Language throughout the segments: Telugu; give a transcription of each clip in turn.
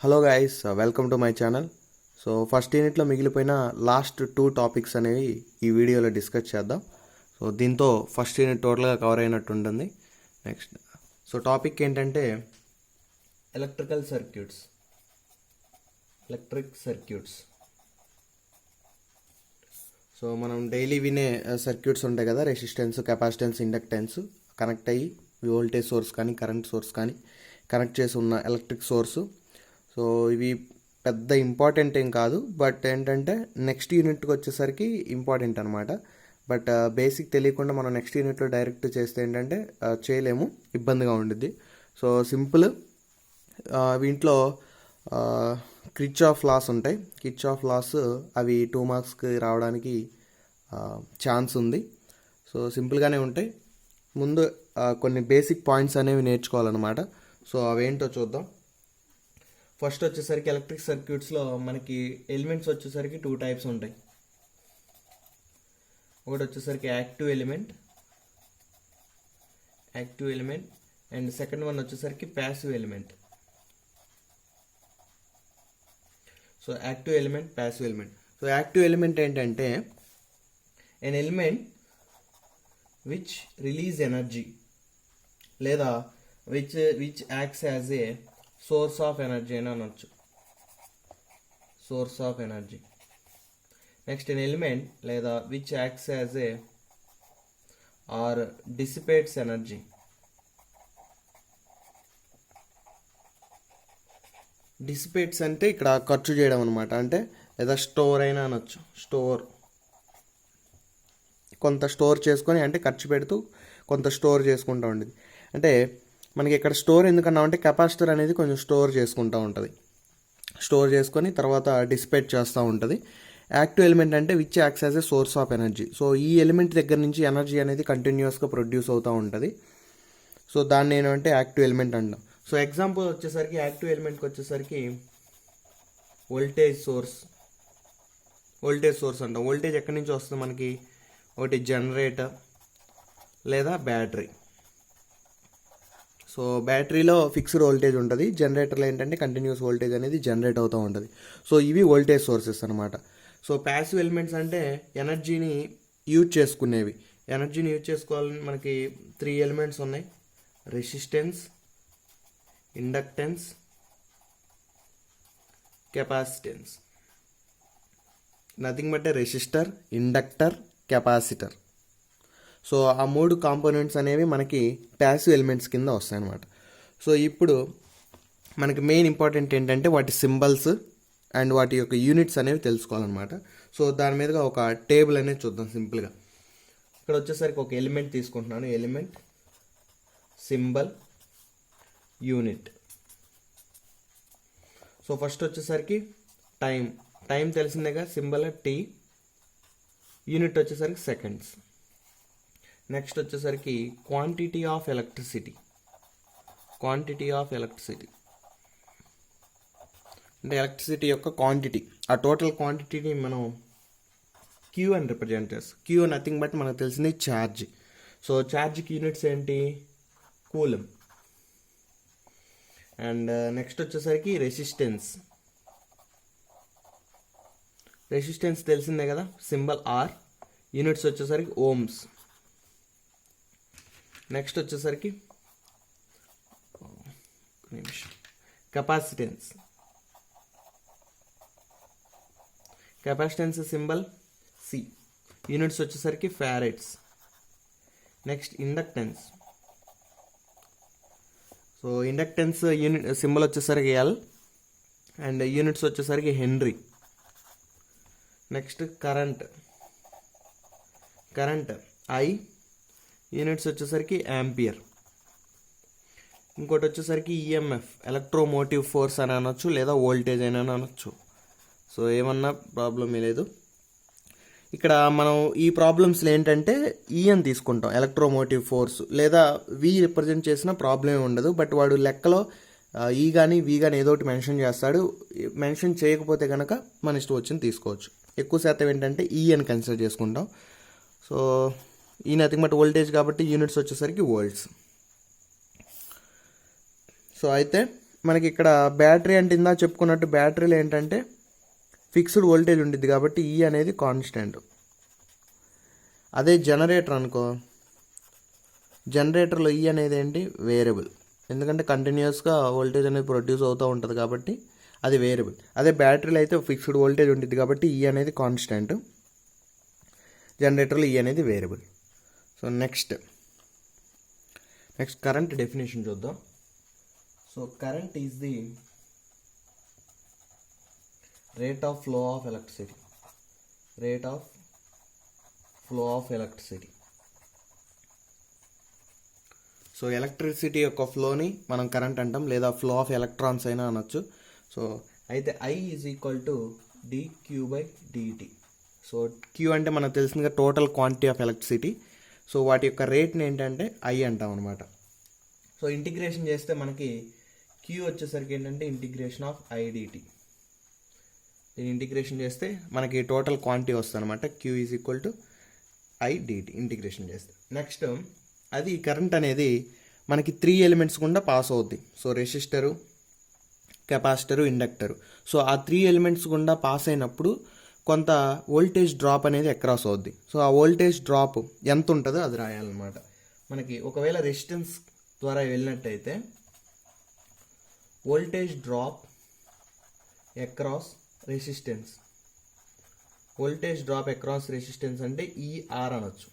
Hello guys, welcome to my channel. So first యూనిట్లో మిగిలిపోయిన లాస్ట్ 2 టాపిక్స్ అనేవి ఈ వీడియోలో డిస్కస్ చేద్దాం. సో దీంతో ఫస్ట్ యూనిట్ టోటల్గా కవర్ అయినట్టు ఉంటుంది. నెక్స్ట్ టాపిక్ ఏంటంటే ఎలక్ట్రిక్ సర్క్యూట్స్. సో మనం డైలీ వినే సర్క్యూట్స్ ఉంటాయి కదా, రెసిస్టెన్స్, కెపాసిటెన్స్, ఇండక్టెన్స్ కనెక్ట్ అయ్యి వోల్టేజ్ సోర్స్ కానీ కరెంట్ సోర్స్ కానీ కనెక్ట్ చేసి ఉన్న ఎలక్ట్రిక్ సోర్సు. సో ఇవి పెద్ద ఇంపార్టెంట్ ఏం కాదు, బట్ ఏంటంటే నెక్స్ట్ యూనిట్కి వచ్చేసరికి ఇంపార్టెంట్ అనమాట. బట్ బేసిక్ తెలియకుండా మనం నెక్స్ట్ యూనిట్లో డైరెక్ట్ చేస్తే ఏంటంటే చేయలేము, ఇబ్బందిగా ఉండిద్ది. సో సింపుల్, వీంట్లో కిర్చాఫ్ లాస్ ఉంటాయి. కిర్చాఫ్ లాస్ అవి 2 మార్క్స్కి రావడానికి ఛాన్స్ ఉంది. సో సింపుల్గానే ఉంటాయి. ముందు కొన్ని బేసిక్ పాయింట్స్ అనేవి నేర్చుకోవాలన్నమాట. సో అవేంటో చూద్దాం. ఫస్ట్ వచ్చేసరికి ఎలక్ట్రిక్ సర్క్యూట్స్లో మనకి ఎలిమెంట్స్ వచ్చేసరికి 2 టైప్స్ ఉంటాయి. ఒకటి వచ్చేసరికి active element and second one వచ్చేసరికి passive element. So active element, passive element. So active element ఏంటంటే an element which release energy లేదా which acts as a source of energy అని అనొచ్చు. Source of energy. Next an element లేదా which acts as a or dissipates energy. Dissipates అంటే ఇక్కడ ఖర్చు చేయడం అనమాట. అంటే లేదా స్టోర్ అయినా అనొచ్చు. కొంత స్టోర్ చేసుకొని, అంటే ఖర్చు పెడుతూ కొంత స్టోర్ చేసుకుంటూ ఉండేది. అంటే మనకి ఇక్కడ స్టోర్ ఎందుకన్నామంటే కెపాసిటర్ అనేది కొంచెం స్టోర్ చేసుకుంటూ ఉంటుంది. స్టోర్ చేసుకొని తర్వాత డిసిపేట్ చేస్తూ ఉంటుంది. యాక్టివ్ ఎలిమెంట్ అంటే which acts as a source of energy. So ఈ ఎలిమెంట్ దగ్గర నుంచి ఎనర్జీ అనేది కంటిన్యూస్గా ప్రొడ్యూస్ అవుతూ ఉంటుంది. సో దాన్ని ఏంటంటే యాక్టివ్ ఎలిమెంట్ అంటాం. సో ఎగ్జాంపుల్ వచ్చేసరికి యాక్టివ్ ఎలిమెంట్కి వచ్చేసరికి వోల్టేజ్ సోర్స్ అంటాం. వోల్టేజ్ ఎక్కడి నుంచి వస్తుంది మనకి? ఒకటి జనరేటర్ లేదా బ్యాటరీ. సో బ్యాటరీలో ఫిక్స్డ్ వోల్టేజ్ ఉంటుంది, జనరేటర్లో ఏంటంటే కంటిన్యూస్ వోల్టేజ్ అనేది జనరేట్ అవుతూ ఉంటుంది. సో ఇవి వోల్టేజ్ సోర్సెస్ అనమాట. సో ప్యాసివ్ ఎలిమెంట్స్ అంటే ఎనర్జీని యూజ్ చేసుకునేవి. ఎనర్జీని యూజ్ చేసుకోవాలని మనకి 3 ఎలిమెంట్స్ ఉన్నాయి: resistance, inductance, capacitance. Nothing but resistor, inductor, capacitor. So ఆ 3 కాంపోనెంట్స్ అనేవి మనకి ప్యాసివ్ ఎలిమెంట్స్ కింద వస్తాయి అన్నమాట. సో ఇప్పుడు మనకి మెయిన్ ఇంపార్టెంట్ ఏంటంటే వాటి సింబల్స్ అండ్ వాటి యొక్క యూనిట్స్ అనేవి తెలుసుకోవాలన్నమాట. సో దాని మీదుగా ఒక టేబుల్ అనేది చూద్దాం సింపుల్గా. ఇక్కడ వచ్చేసరికి ఒక ఎలిమెంట్ తీసుకుంటున్నాను. Element, symbol, unit. So first వచ్చేసరికి టైం తెలిసిందేగా, సింబల్ T, యూనిట్ వచ్చేసరికి సెకండ్స్. నెక్స్ట్ వచ్చేసరికి క్వాంటిటీ ఆఫ్ ఎలక్ట్రిసిటీ అంటే ఎలక్ట్రిసిటీ యొక్క క్వాంటిటీ. ఆ టోటల్ క్వాంటిటీని మనం క్యూ అని రిప్రజెంట్ చేస్తాం. క్యూ నథింగ్ బట్ మనకు తెలిసింది ఛార్జ్. సో ఛార్జ్కి యూనిట్స్ ఏంటి? కూలం. అండ్ నెక్స్ట్ వచ్చేసరికి రెసిస్టెన్స్ తెలిసిందే కదా, సింబల్ R, యూనిట్స్ వచ్చేసరికి ఓమ్స్. నెక్స్ట్ వచ్చేసరికి కెపాసిటెన్స్ సింబల్ C, యూనిట్స్ వచ్చేసరికి farads. Next inductance. So inductance unit symbol వచ్చేసరికి L అండ్ యూనిట్స్ వచ్చేసరికి henry. Next current I, units వచ్చేసరికి యాంపియర్. ఇంకోటి వచ్చేసరికి EMF, ఎలక్ట్రోమోటివ్ ఫోర్స్ అని అనొచ్చు లేదా వోల్టేజ్ అని అనొచ్చు. సో ఏమన్నా ప్రాబ్లమే లేదు. ఇక్కడ మనం ఈ ప్రాబ్లమ్స్లో ఏంటంటే అని తీసుకుంటాం, ఎలక్ట్రోమోటివ్ ఫోర్స్, లేదా V రిప్రజెంట్ చేసిన ప్రాబ్లం ఉండదు. బట్ వాడు లెక్కలో కానీ V కానీ ఏదో ఒకటి మెన్షన్ చేస్తాడు. మెన్షన్ చేయకపోతే కనుక మన ఇష్టం వచ్చింది తీసుకోవచ్చు. ఎక్కువ శాతం ఏంటంటే అని కన్సిడర్ చేసుకుంటాం. సో ఈ నథింగ్ బట్ వోల్టేజ్ కాబట్టి యూనిట్స్ వచ్చేసరికి వోల్ట్స్. సో అయితే మనకి ఇక్కడ బ్యాటరీ అంటే ఇందా చెప్పుకున్నట్టు బ్యాటరీలో ఏంటంటే ఫిక్స్డ్ వోల్టేజ్ ఉంటుంది కాబట్టి ఈ అనేది కాన్స్టెంట్. అదే జనరేటర్ అనుకో, జనరేటర్లో ఈ అనేది ఏంటి వేరియబుల్, ఎందుకంటే కంటిన్యూస్గా వోల్టేజ్ అనేది ప్రొడ్యూస్ అవుతూ ఉంటుంది కాబట్టి అది వేరియబుల్. అదే బ్యాటరీలో అయితే ఫిక్స్డ్ వోల్టేజ్ ఉంటుంది కాబట్టి ఈ అనేది కాన్స్టెంట్, జనరేటర్లో ఈ అనేది variable. So next current definition చూద్దాం. So current is the rate of flow of electricity. So electricity యొక్క ఫ్లోని మనం కరెంట్ అంటాం, లేదా ఫ్లో ఆఫ్ ఎలక్ట్రాన్స్ అయినా అనొచ్చు. సో అయితే I is equal to dQ/dt. So Q అంటే మనకు తెలిసిందిగా total quantity of electricity. So వాటి యొక్క రేట్ని ఏంటంటే I అంటాం అనమాట. సో ఇంటిగ్రేషన్ చేస్తే మనకి క్యూ వచ్చేసరికి ఏంటంటే ఇంటిగ్రేషన్ ఆఫ్ IDT. దీన్ని ఇంటిగ్రేషన్ చేస్తే మనకి టోటల్ క్వాంటిటీ వస్తుంది అనమాట. Q is equal to IDT integration చేస్తే. నెక్స్ట్ అది కరెంట్ అనేది మనకి 3 ఎలిమెంట్స్ గుండా పాస్ అవుద్ది. So resistor, capacitor, inductor. So ఆ 3 ఎలిమెంట్స్ గుండా పాస్ అయినప్పుడు కొంత వోల్టేజ్ డ్రాప్ అనేది అక్రాస్ అవుద్ది. సో ఆ వోల్టేజ్ డ్రాప్ ఎంత ఉంటుందో అది రాయాలన్నమాట. మనకి ఒకవేళ రెసిస్టెన్స్ ద్వారా వెళ్ళినట్టయితే voltage drop across resistance. Voltage drop across resistance అంటే ER అనొచ్చు.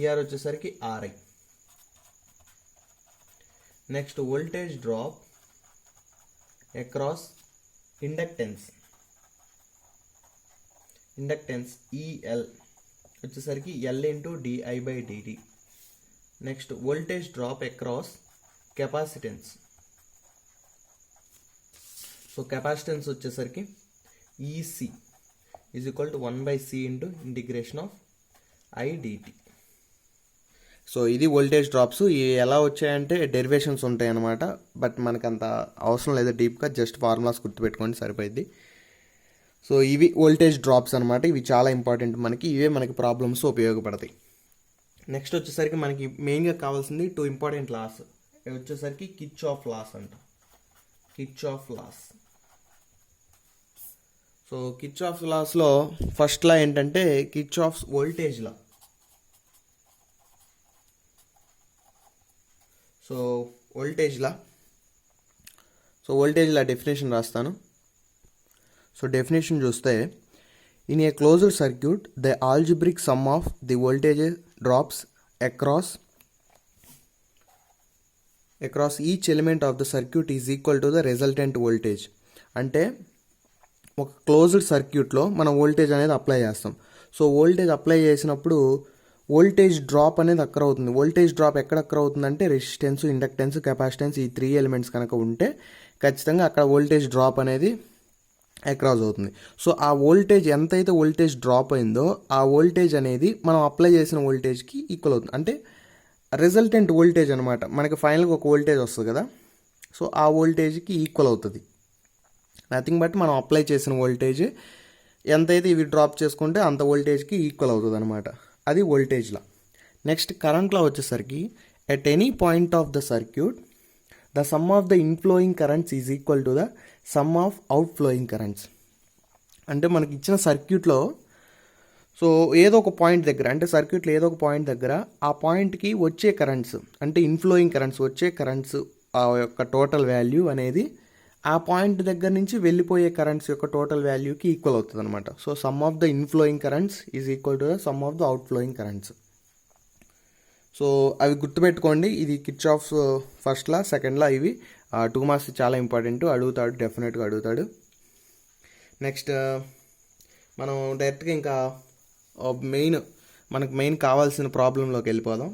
ER వచ్చేసరికి RI. Next voltage drop across inductance EL వచ్చేసరికి L into DI/dt. Next voltage drop across capacitance. So capacitance వచ్చేసరికి EC is equal to 1/C into integration of IDT. So ఇది వోల్టేజ్ డ్రాప్స్. ఇవి ఎలా వచ్చాయంటే డెరివేషన్స్ ఉంటాయి అన్నమాట, బట్ మనకు అంత అవసరం లేదు డీప్గా, జస్ట్ ఫార్ములాస్ గుర్తుపెట్టుకోండి సరిపోయింది. సో ఇవి వోల్టేజ్ డ్రాప్స్ అనమాట. ఇవి చాలా ఇంపార్టెంట్ మనకి, ఇవే మనకి ప్రాబ్లమ్స్ ఉపయోగపడతాయి. నెక్స్ట్ వచ్చేసరికి మనకి మెయిన్గా కావాల్సింది 2 ఇంపార్టెంట్ లాస్. ఇవి వచ్చేసరికి కిర్చాఫ్ లాస్ అంట. సో కిర్చాఫ్ లాస్లో ఫస్ట్ లా ఏంటంటే Kirchhoff's voltage law. So voltage law definition రాస్తాను. సో డెఫినేషన్ చూస్తే, in a closed circuit the algebraic sum of the voltage drops across each element of the circuit is equal to the resultant voltage. అంటే ఒక క్లోజ్డ్ సర్క్యూట్లో మనం వోల్టేజ్ అనేది అప్లై చేస్తాం. సో వోల్టేజ్ అప్లై చేసినప్పుడు వోల్టేజ్ డ్రాప్ అనేది అక్కర్ అవుతుంది. వోల్టేజ్ డ్రాప్ ఎక్కడ అక్కర్ అవుతుందంటే రెసిస్టెన్స్, ఇండక్టెన్స్, కెపాసిటెన్స్ ఈ 3 ఎలిమెంట్స్ కనుక ఉంటే ఖచ్చితంగా అక్కడ వోల్టేజ్ డ్రాప్ అనేది అక్రాస్ అవుతుంది. సో ఆ వోల్టేజ్ ఎంతైతే వోల్టేజ్ డ్రాప్ అయిందో ఆ వోల్టేజ్ అనేది మనం అప్లై చేసిన వోల్టేజ్కి ఈక్వల్ అవుతుంది. అంటే రిజల్టెంట్ వోల్టేజ్ అనమాట. మనకి ఫైనల్గా ఒక వోల్టేజ్ వస్తుంది కదా, సో ఆ వోల్టేజ్కి ఈక్వల్ అవుతుంది. నథింగ్ బట్ మనం అప్లై చేసిన వోల్టేజ్ ఎంతైతే ఇవి డ్రాప్ చేసుకుంటే అంత వోల్టేజ్కి ఈక్వల్ అవుతుంది అనమాట. అది వోల్టేజ్లా. నెక్స్ట్ కరెంట్లో వచ్చేసరికి, at any point of the circuit the sum of the inflowing currents is equal to the sum of outflowing currents. అంటే మనకి ఇచ్చిన సర్క్యూట్లో సో ఏదో ఒక పాయింట్ దగ్గర, అంటే సర్క్యూట్లో ఏదో ఒక పాయింట్ దగ్గర ఆ పాయింట్కి వచ్చే కరెంట్స్, అంటే ఇన్ఫ్లోయింగ్ కరెంట్స్, వచ్చే కరెంట్స్ ఆ యొక్క టోటల్ వాల్యూ అనేది ఆ పాయింట్ దగ్గర నుంచి వెళ్ళిపోయే కరెంట్స్ యొక్క టోటల్ వాల్యూకి ఈక్వల్ అవుతుంది అనమాట. So sum of the inflowing currents is equal to the sum of the outflowing currents. So అవి గుర్తుపెట్టుకోండి. ఇది Kirchhoff's first law, second law. ఇవి 2 మార్క్స్ చాలా ఇంపార్టెంట్, అడుగుతాడు, డెఫినెట్గా అడుగుతాడు. నెక్స్ట్ మనం డైరెక్ట్గా ఇంకా మనకు మెయిన్ కావాల్సిన ప్రాబ్లంలోకి వెళ్ళిపోదాం.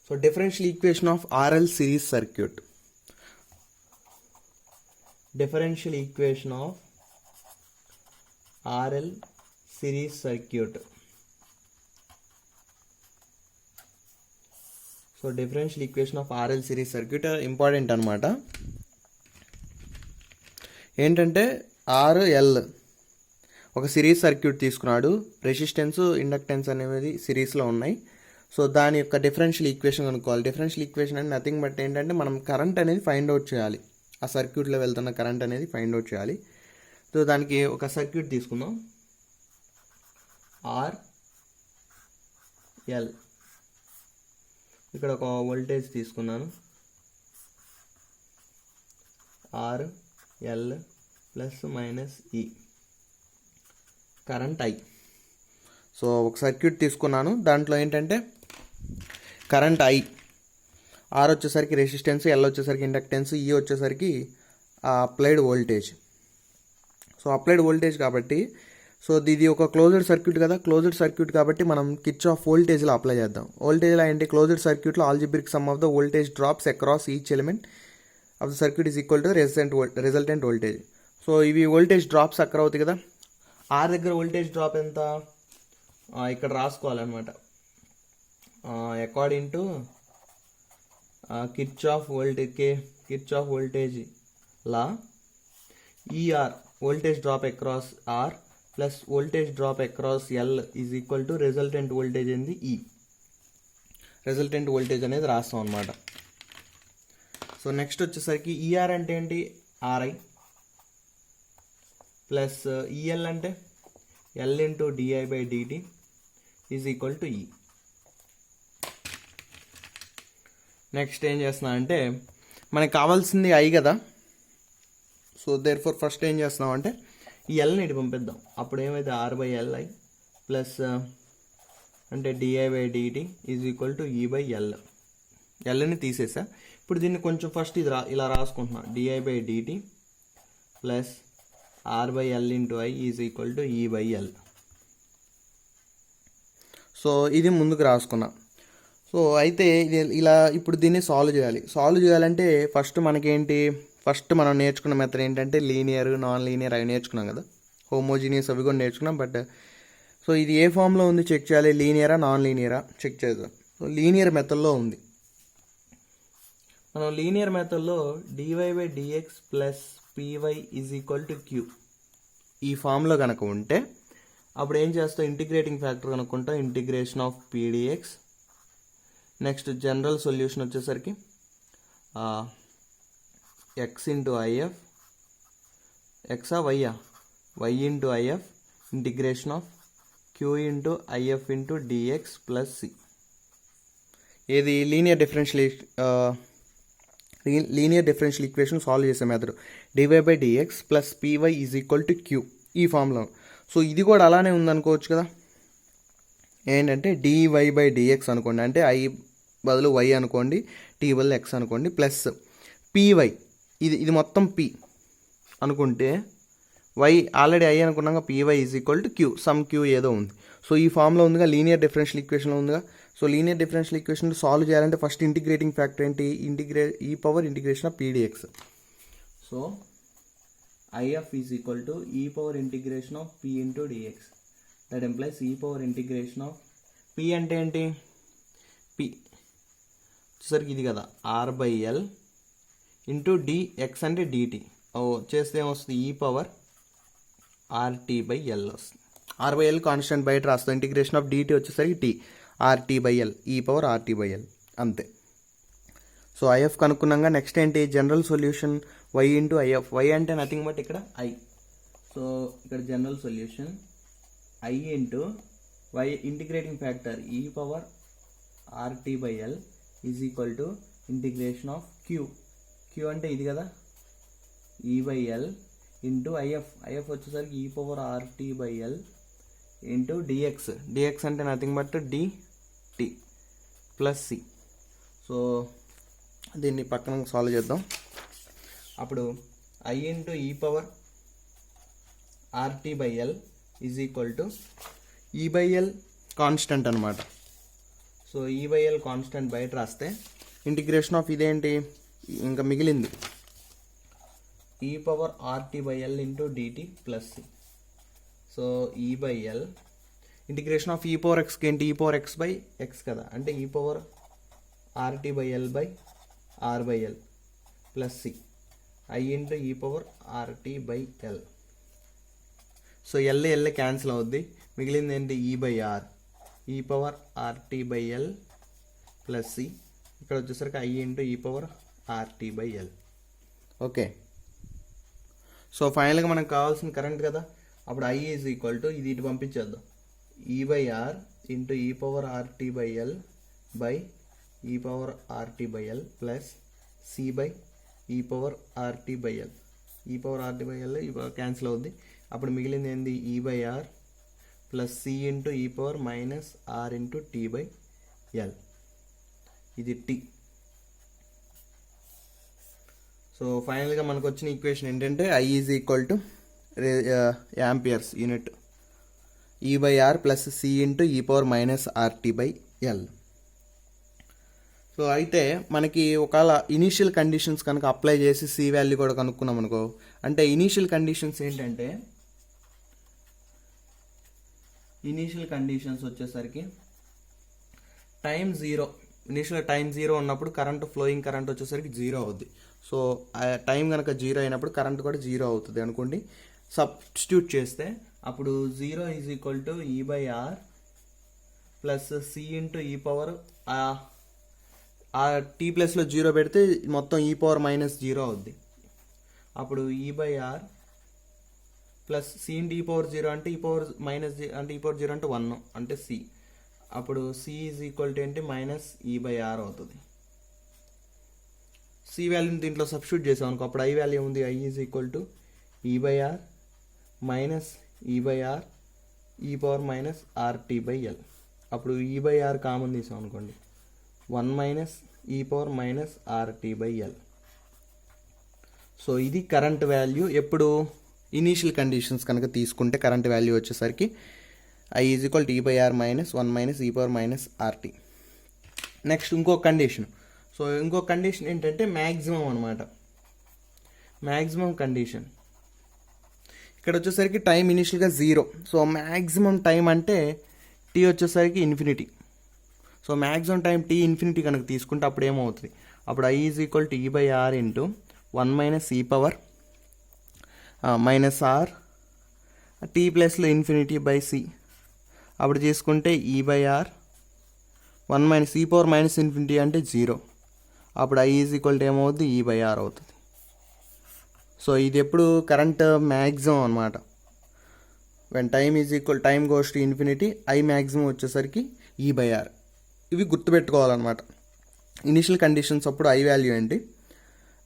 So differential equation of RL series circuit. Differential equation of RL series circuit. So differential equation of RL series circuit important అనమాట. ఏంటంటే RL ఒక సిరీస్ సర్క్యూట్ తీసుకున్నాడు, రెసిస్టెన్స్, ఇండక్టెన్స్ అనేవి సిరీస్లో ఉన్నాయి. సో దాని యొక్క డిఫరెన్షియల్ ఈక్వేషన్ కనుక్కోవాలి. డిఫరెన్షియల్ ఈక్వేషన్ అంటే నథింగ్ బట్ ఏంటంటే మనం కరెంట్ అనేది ఫైండ్ అవుట్ చేయాలి. ఆ సర్క్యూట్లో వెళ్తున్న కరెంట్ అనేది ఫైండ్ అవుట్ చేయాలి. సో దానికి ఒక సర్క్యూట్ తీసుకుందాం. ఆర్ఎల్, ఇక్కడ ఒక వోల్టేజ్ తీసుకున్నాను, ఆర్ఎల్ ప్లస్ మైనస్ ఈ, కరెంట్ ఐ. సో ఒక సర్క్యూట్ తీసుకున్నాను, దాంట్లో ఏంటంటే కరెంట్ ఐ, ఆర్ వచ్చేసరికి రెసిస్టెన్స్, ఎల్ వచ్చేసరికి ఇండక్టెన్స్, ఈ వచ్చేసరికి applied voltage. So applied voltage కాబట్టి, సో ఇది ఒక క్లోజ్డ్ సర్క్యూట్ కదా, క్లోజ్డ్ సర్క్యూట్ కాబట్టి మనం కిర్చాఫ్ వోల్టేజ్లో అప్లై చేద్దాం. వోల్టేజ్లో ఏంటి, క్లోజ్డ్ సర్క్యూట్లో algebraic sum of the voltage drops across each element of the circuit is equal to resultant voltage. So ఇవి వోల్టేజ్ డ్రాప్స్ అక్కర్ అవుతాయి కదా. ఆర్ దగ్గర వోల్టేజ్ డ్రాప్ ఎంత ఇక్కడ రాసుకోవాలన్నమాట. According to Kirchhoff voltage law, ER voltage drop across R plus voltage drop across L is equal to resultant voltage ఏంది ఈ. రిజల్టెంట్ వోల్టేజ్ అనేది రాస్తాం అనమాట. సో నెక్స్ట్ వచ్చేసరికి ఈఆర్ అంటే ఏంటి, ఆర్ఐ ప్లస్ ఈఎల్ అంటే L into DI by DT is equal to E. Next ఏం చేస్తున్నా అంటే మనకు కావాల్సింది ఐ కదా. సో దేర్ ఫర్ ఫస్ట్ ఏం చేస్తున్నాం అంటే ఈ ఎల్ని ఇటు పంపిద్దాం. అప్పుడు ఏమైతే ఆర్ బై ఎల్ఐ ప్లస్ అంటే DI by DT is equal to E by L. ఎల్ని తీసేసా. ఇప్పుడు దీన్ని కొంచెం ఫస్ట్ ఇది ఇలా రాసుకుంటున్నా, DI by DT plus R by L into I is equal to E by L. So ఇది ముందుకు రాసుకున్నా. సో అయితే ఇది ఇలా ఇప్పుడు దీన్ని సాల్వ్ చేయాలి. సాల్వ్ చేయాలంటే ఫస్ట్ మనకేంటి, ఫస్ట్ మనం నేర్చుకున్న మెథడ్ ఏంటంటే లీనియర్, నాన్ లీనియర్ అవి నేర్చుకున్నాం కదా, హోమోజీనియస్ అవి కూడా నేర్చుకున్నాం. బట్ సో ఇది ఏ ఫామ్లో ఉంది చెక్ చేయాలి, లీనియరా నాన్ లీనియరా చెక్ చేద్దాం. సో లీనియర్ మెథడ్లో ఉంది. మనం లీనియర్ మెథడ్లో DY by DX plus PY is equal to Q ఈ ఫామ్లో కనుక ఉంటే అప్పుడు ఏం చేస్తాం, ఇంటిగ్రేటింగ్ ఫ్యాక్టర్ కనుక్కుంటాం, integration of PDX. Next general solution వచ్చేసరికి ఎక్స్ ఇంటూ ఐఎఫ్, ఎక్సా వైయా, Y into IF integration of Q into IF into DX plus C. ఏది లీనియర్ డిఫరెన్షియల్ ఈక్వేషన్ సాల్వ్ చేసే method DY by DX plus py is equal to Q ఈ ఫామ్లో. సో ఇది కూడా అలానే ఉందనుకోవచ్చు కదా. ఏంటంటే డివై బై డిఎక్స్ అనుకోండి, అంటే ఐ బదులు వై అనుకోండి, టీ బదులు ఎక్స్ అనుకోండి, ప్లస్ పీవై ఇది మొత్తం పి అనుకుంటే వై ఆల్రెడీ ఐ అనుకున్నాక PY is equal to Q, some Q ఏదో ఉంది. సో ఈ ఫామ్లో ఉందిగా, లీనియర్ డిఫరెన్షియల్ ఈక్వేషన్లో ఉందిగా. So linear differential equation solve చేయాలంటే ఫస్ట్ ఇంటిగ్రేటింగ్ ఫ్యాక్టర్ ఏంటి, E power integration of PDX. So IF is equal to E power integration of P into DX. That implies E power integration of P అంటే ఏంటి, పి వచ్చేసరికి ఇది కదా R by L into DX అంటే డిటి. చేస్తే ఏమొస్తుంది, E power RT by L వస్తుంది. ఆర్ బై ఎల్ కాన్స్టెంట్ బయట రాస్తాం, ఇంటిగ్రేషన్ ఆఫ్ డిటి వచ్చేసరికి tea, RT by L, E power RT by L అంతే. సో ఐఎఫ్ కనుక్కున్నాక నెక్స్ట్ ఏంటి, general solution Y into IF. Y అంటే నథింగ్ బట్ ఇక్కడ ఐ. సో ఇక్కడ general solution I into Y integrating factor E power RT by L is equal to integration of Q. Q అంటే ఇది కదా, E by L into IF. IF వచ్చేసరికి E power RT by L into DX. DX అంటే nothing but DT plus C. So దీన్ని పక్కన సాల్వ్ చేద్దాం. అప్పుడు I into E power RT by L is equal to E by L constant అనమాట. So E by L constant బయట రాస్తే ఇంటిగ్రేషన్ ఆఫ్ ఇదేంటి ఇంకా మిగిలింది, E power RT by L into DT plus C. So E by L integration of E power ఎక్స్కి ఏంటి, E power X by X కదా, అంటే E power RT by L by R by L plus C, I into E power RT by L. So L cancel అవుద్ది, మిగిలింది ఏంటి, E by R, E power RT by L plus C. ఇక్కడ వచ్చేసరికి I into E power RT by L. Okay. So ఫైనల్గా మనకు కావాల్సిన కరెంట్ కదా, అప్పుడు I ఈజ్ ఈక్వల్ టు ఇది ఇటు పంపించేద్దాం, E/R into e⁻RT/L by e⁻RT/L plus C/e⁻RT/L. e⁻RT/L cancel అవుద్ది, అప్పుడు మిగిలింది ఏంది E/R plus C into e⁻R into T/L. ఇది T. సో ఫైనల్గా మనకు వచ్చిన ఈక్వేషన్ ఏంటంటే I is equal to amperes unit E/R plus C into e⁻RT/L. So అయితే మనకి ఒకవేళ ఇనీషియల్ కండిషన్స్ కనుక అప్లై చేసి C వాల్యూ కూడా కనుక్కున్నాం అనుకో, అంటే ఇనీషియల్ కండిషన్స్ ఏంటంటే ఇనీషియల్ కండిషన్స్ వచ్చేసరికి time zero, initial time zero ఉన్నప్పుడు కరెంట్ ఫ్లోయింగ్ కరెంట్ వచ్చేసరికి జీరో అవుద్ది. సో టైం కనుక జీరో అయినప్పుడు కరెంట్ కూడా జీరో అవుతుంది అనుకోండి. సబ్స్టిట్యూట్ చేస్తే అప్పుడు 0 is equal to E/R plus C into T ప్లస్లో జీరో పెడితే మొత్తం e⁻−0 అవుద్ది. అప్పుడు E/R plus C into e⁻0 అంటే e⁻−0 అంటే e⁻0 అంటే 1 అంటే C. అప్పుడు C ఈజ్ ఈక్వల్ టు ఏంటి -E/R అవుతుంది. C వాల్యూని దీంట్లో సబ్స్టిట్యూట్ చేసాం అనుకో, అప్పుడు I వాల్యూ ఉంది, I is equal to E/R minus E/R e⁻RT/L. అప్పుడు E/R కామన్ తీసాం అనుకోండి, 1 e⁻RT/L. సో ఇది కరెంట్ వాల్యూ ఎప్పుడు ఇనీషియల్ కండిషన్స్ కనుక తీసుకుంటే కరెంట్ వాల్యూ వచ్చేసరికి I is equal to E/R minus 1 e⁻RT. Next ఇంకొక కండిషన్. సో ఇంకొక కండిషన్ ఏంటంటే మ్యాక్సిమం అనమాట, మ్యాక్సిమం కండిషన్. ఇక్కడ వచ్చేసరికి టైం ఇనిషియల్గా 0. సో మ్యాక్సిమం టైం అంటే T వచ్చేసరికి infinity. So maximum time T infinity కనుక తీసుకుంటే అప్పుడు ఏమవుతుంది, అప్పుడు I is equal to E/R into 1 e⁻R T ప్లస్లో ఇన్ఫినిటీ బై C. అప్పుడు తీసుకుంటే E/R 1 e⁻−ఇన్ఫినిటీ అంటే 0. అప్పుడు I ఈజ్ ఈక్వల్ టు ఏమవుతుంది E/R అవుతుంది. సో ఇది ఎప్పుడు కరెంట్ మ్యాక్సిమం అనమాట. When time is equal time goes to infinity, I maximum వచ్చేసరికి E/R. ఇవి గుర్తుపెట్టుకోవాలన్నమాట. ఇనిషియల్ కండిషన్స్ అప్పుడు I వాల్యూ ఏంటి,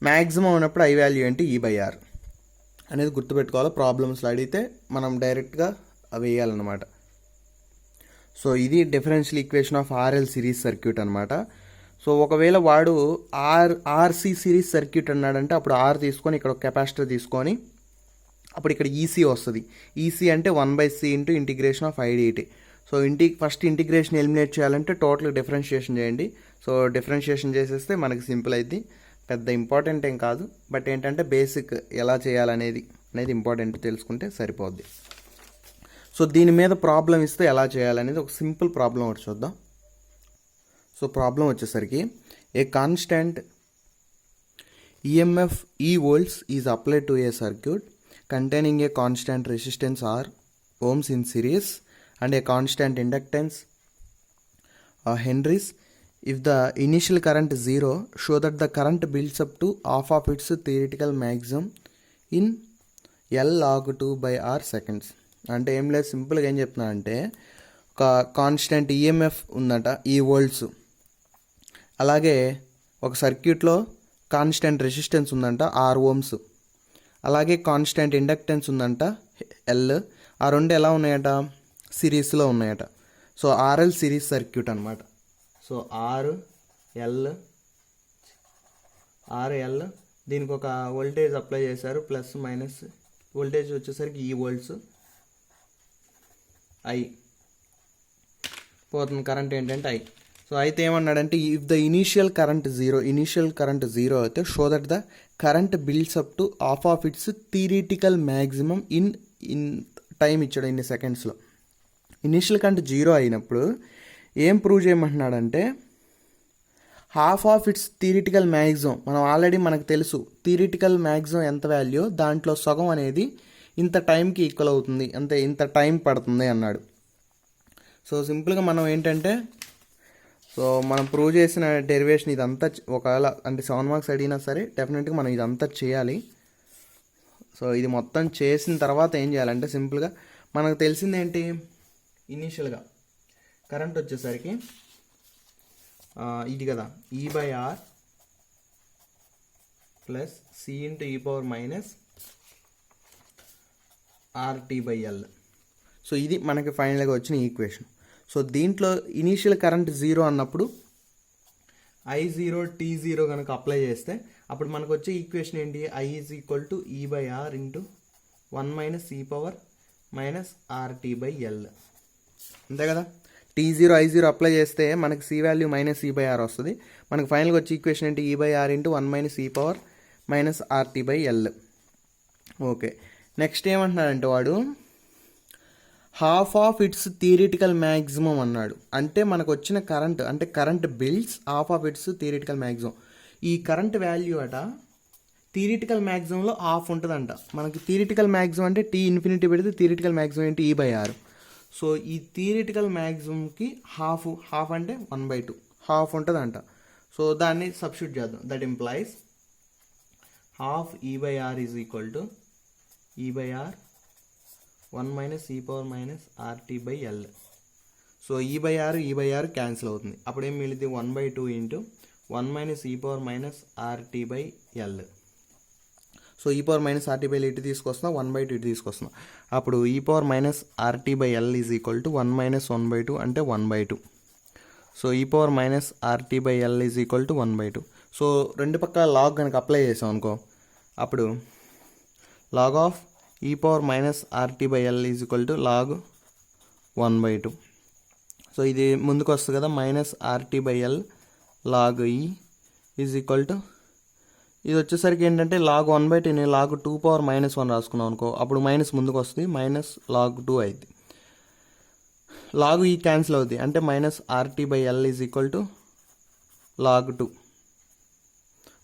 మ్యాక్సిమం ఉన్నప్పుడు I వాల్యూ ఏంటి, E/R అనేది గుర్తుపెట్టుకోవాలి. ప్రాబ్లమ్స్లో అడిగితే మనం డైరెక్ట్గా అవి వేయాలన్నమాట. సో ఇది differential equation of RL series circuit అనమాట. సో ఒకవేళ వాడు RC సిరీస్ సర్క్యూట్ అన్నాడంటే అప్పుడు R తీసుకొని ఇక్కడ ఒక కెపాసిటర్ తీసుకొని అప్పుడు ఇక్కడ EC వస్తుంది. EC అంటే 1/C into integration of IDT. So first integration eliminate చేయాలంటే టోటల్ డిఫరెన్షియేషన్ చేయండి. సో డిఫరెన్షియేషన్ చేసేస్తే మనకి సింపుల్ అయింది, పెద్ద ఇంపార్టెంట్ ఏం కాదు. బట్ ఏంటంటే బేసిక్ ఎలా చేయాలనేది ఇంపార్టెంట్ తెలుసుకుంటే సరిపోద్ది. సో దీని మీద ప్రాబ్లం ఇస్తే ఎలా చేయాలనేది ఒక సింపుల్ ప్రాబ్లం ఒకటి చూద్దాం. సో ప్రాబ్లం వచ్చేసరికి a constant EMF E volts is applied to a circuit containing a constant resistance R ohms in series and a constant inductance Henrys. If the initial current is 0, show that the current builds up to half of its theoretical maximum in L log 2/R seconds. అంటే ఏం లేదు, సింపుల్గా ఏం చెప్తున్నా అంటే ఒక కాన్స్టెంట్ EMF ఉందట ఈ వోల్ట్స్, అలాగే ఒక సర్క్యూట్లో కాన్స్టెంట్ రెసిస్టెన్స్ ఉందంట R ohms, అలాగే కాన్స్టెంట్ ఇండక్టెన్స్ ఉందంట L. ఆ రెండు ఎలా ఉన్నాయట, సిరీస్లో ఉన్నాయట. సో RL సిరీస్ సర్క్యూట్ అనమాట. సో RL దీనికి ఒక వోల్టేజ్ అప్లై చేశారు, ప్లస్ మైనస్ వోల్టేజ్ వచ్చేసరికి ఈ వోల్ట్స్ I పోతుంది, కరెంట్ ఏంటంటే I. సో అయితే ఏమన్నాడంటే if the initial current zero అయితే show that the current builds up to half of its theoretical maximum in time ఇచ్చాడు, ఇన్ని సెకండ్స్లో. ఇనీషియల్ కరెంట్ జీరో అయినప్పుడు ఏం ప్రూవ్ చేయమంటున్నాడంటే half of its theoretical maximum. మనకు తెలుసు థియరిటికల్ మ్యాక్సిమం ఎంత వాల్యూ, దాంట్లో సగం అనేది ఇంత టైంకి ఈక్వల్ అవుతుంది, ఇంత టైం పడుతుంది అన్నాడు. సో సింపుల్గా మనం ఏంటంటే సో మనం ప్రూవ్ చేసిన డెరివేషన్ ఇదంతా ఒకవేళ అంటే 7 మార్క్స్ అడిగినా సరే డెఫినెట్గా మనం ఇదంతా చేయాలి. సో ఇది మొత్తం చేసిన తర్వాత ఏం చేయాలంటే సింపుల్గా మనకు తెలిసింది ఏంటి, ఇనీషియల్గా కరెంట్ వచ్చేసరికి ఇది కదా E/R plus C into e⁻ RT/L. So ఇది మనకి ఫైనల్గా వచ్చిన ఈక్వేషన్. సో దీంట్లో ఇనీషియల్ కరెంట్ 0 అన్నప్పుడు I0 T0 కనుక అప్లై చేస్తే అప్పుడు మనకు వచ్చే ఈక్వేషన్ ఏంటి, I = E/R ఇంటూ 1 - RT/L. అంతే కదా. T0 I0 అప్లై చేస్తే మనకి C వాల్యూ -E/R వస్తుంది. మనకు ఫైనల్గా వచ్చే ఈక్వేషన్ ఏంటి, E/R into 1 - RT/L. Okay, next ఏమంటున్నాడంటే వాడు half of its theoretical maximum అన్నాడు. అంటే మనకు వచ్చిన కరెంట్ అంటే current bills half of its theoretical maximum. ఈ కరెంట్ వాల్యూ అట థియరిటికల్ మ్యాక్సిమంలో హాఫ్ ఉంటుందంట. మనకి థియరిటికల్ మ్యాక్సిమం అంటే T∞ పెడితే థియరిటికల్ మ్యాక్సిమం ఏంటి, E/R. సో ఈ థియరిటికల్ మ్యాక్సిమంకి హాఫ్ అంటే 1/2 హాఫ్ ఉంటుందంట. సో దాన్ని సబ్స్టిట్యూట్ చేద్దాం. That implies half E/R is equal to E/R 1 - RT/L. So E/R cancel అవుతుంది. అప్పుడు ఏం మిగిలింది, 1/2 ఇంటూ 1 - RT/L. సో E⁻RT/L ఇటు తీసుకొస్తున్నాం, 1/2 ఇటు తీసుకొస్తున్నాం. అప్పుడు E⁻RT/L ఈజ్ ఈక్వల్ టు 1 - 1/2 అంటే 1/2. So E⁻RT/L is equal to 1/2. So రెండు పక్కల లాగ్ కనుక అప్లై చేసాం అనుకో, అప్పుడు log of E⁻RT/L is equal to log 1/2. So ఇది ముందుకు వస్తుంది కదా, -RT/L log E is equal to ఇది వచ్చేసరికి ఏంటంటే లాగ్ 1/2 నేను లాగ్ 2⁻−1 రాసుకున్నాం అనుకో, అప్పుడు మైనస్ ముందుకు వస్తుంది, -log 2 అయింది. లాగ్ ఈ క్యాన్సిల్ అవుతుంది అంటే -RT/L is equal to log 2.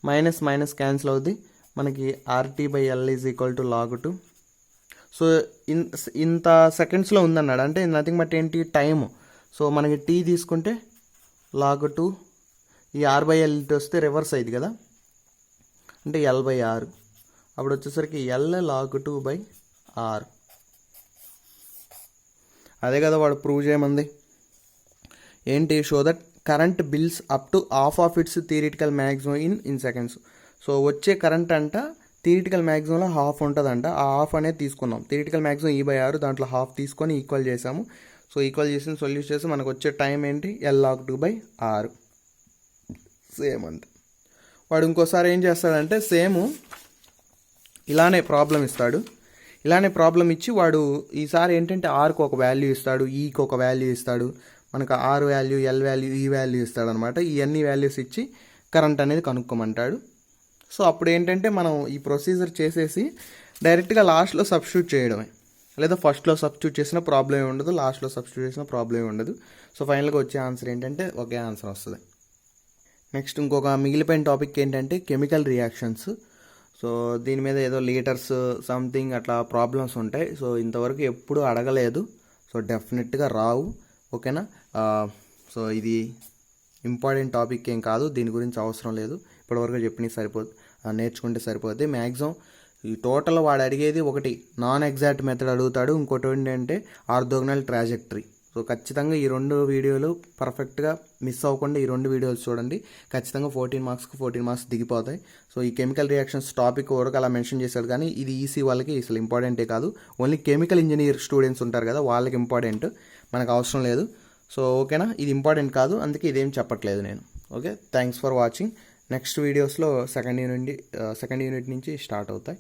Minus cancel అవుతుంది, మనకి RT/L is equal to log 2. So ఇంత సెకండ్స్లో ఉందన్నాడు అంటే నథింగ్ బట్ ఏంటి, టైము. సో మనకి T తీసుకుంటే log 2, ఈ R/L ఇటు వస్తే రివర్స్ అయింది కదా, అంటే L/R. అప్పుడు వచ్చేసరికి L log 2/R. అదే కదా వాడు ప్రూవ్ చేయమంది ఏంటి, show that current bills up to half of its theoretical maximum in seconds. So వచ్చే కరెంట్ అంట థియరిటికల్ మ్యాక్సిమంలో హాఫ్ ఉంటుందంట. ఆ హాఫ్ అనేది తీసుకున్నాం, థియరిటికల్ మ్యాక్సిమం E/R, దాంట్లో హాఫ్ తీసుకొని ఈక్వల్ చేసాము. సో ఈక్వల్ చేసి సొల్యూషన్ చేసి మనకు వచ్చే టైం ఏంటి, L log 2/R. సేమ్ అంతే. వాడు ఇంకోసారి ఏం చేస్తాడంటే సేమ్ ఇలానే ప్రాబ్లం ఇస్తాడు. ఇలానే ప్రాబ్లం ఇచ్చి వాడు ఈసారి ఏంటంటే ఆర్కి ఒక వాల్యూ ఇస్తాడు, ఈకి ఒక వాల్యూ ఇస్తాడు, మనకు ఆర్ వాల్యూ, ఎల్ వాల్యూ, ఈ వాల్యూ ఇస్తాడు అనమాట. ఈ అన్ని వాల్యూస్ ఇచ్చి కరెంట్ అనేది కనుక్కోమంటాడు. సో అప్పుడు ఏంటంటే మనం ఈ ప్రొసీజర్ చేసేసి డైరెక్ట్గా లాస్ట్లో సబ్స్టిట్యూట్ చేయడమే, లేదా ఫస్ట్లో సబ్స్టిట్యూట్ చేసిన ప్రాబ్లం ఏమి ఉండదు, లాస్ట్లో సబ్స్టిట్యూట్ చేసిన ప్రాబ్లం ఏమి ఉండదు. సో ఫైనల్గా వచ్చే ఆన్సర్ ఏంటంటే ఒకే ఆన్సర్ వస్తుంది. నెక్స్ట్ ఇంకొక మిగిలిపోయిన టాపిక్ ఏంటంటే కెమికల్ రియాక్షన్స్. సో దీని మీద ఏదో లీటర్స్ సంథింగ్ అట్లా ప్రాబ్లమ్స్ ఉంటాయి. సో ఇంతవరకు ఎప్పుడు అడగలేదు, సో డెఫినెట్గా రావు. ఓకేనా. సో ఇది ఇంపార్టెంట్ టాపిక్ ఏం కాదు, దీని గురించి అవసరం లేదు, ఇప్పటివరకు చెప్పినవి సరిపోదు, నేర్చుకుంటే సరిపోద్ది. మ్యాక్సిమం ఈ టోటల్ వాడు అడిగేది ఒకటి నాన్ ఎగ్జాక్ట్ మెథడ్ అడుగుతాడు, ఇంకోటి ఏంటంటే ఆర్థోగనల్ ట్రాజెక్టరీ. సో ఖచ్చితంగా ఈ రెండు వీడియోలు పర్ఫెక్ట్గా మిస్ అవ్వకుండా ఈ రెండు వీడియోలు చూడండి. ఖచ్చితంగా 14 మార్క్స్ దిగిపోతాయి. సో ఈ కెమికల్ రియాక్షన్స్ టాపిక్ వరకు అలా మెన్షన్ చేశాడు, కానీ ఇది ఈసీ వాళ్ళకి అసలు ఇంపార్టెంటే కాదు. ఓన్లీ కెమికల్ ఇంజనీర్ స్టూడెంట్స్ ఉంటారు కదా, వాళ్ళకి ఇంపార్టెంట్, మనకు అవసరం లేదు. సో ఓకేనా, ఇది ఇంపార్టెంట్ కాదు, అందుకే ఇదేం చెప్పట్లేదు నేను. Okay, thanks for watching. Next వీడియోస్లో సెకండ్ యూనిట్ నుంచి స్టార్ట్ అవుతాయి.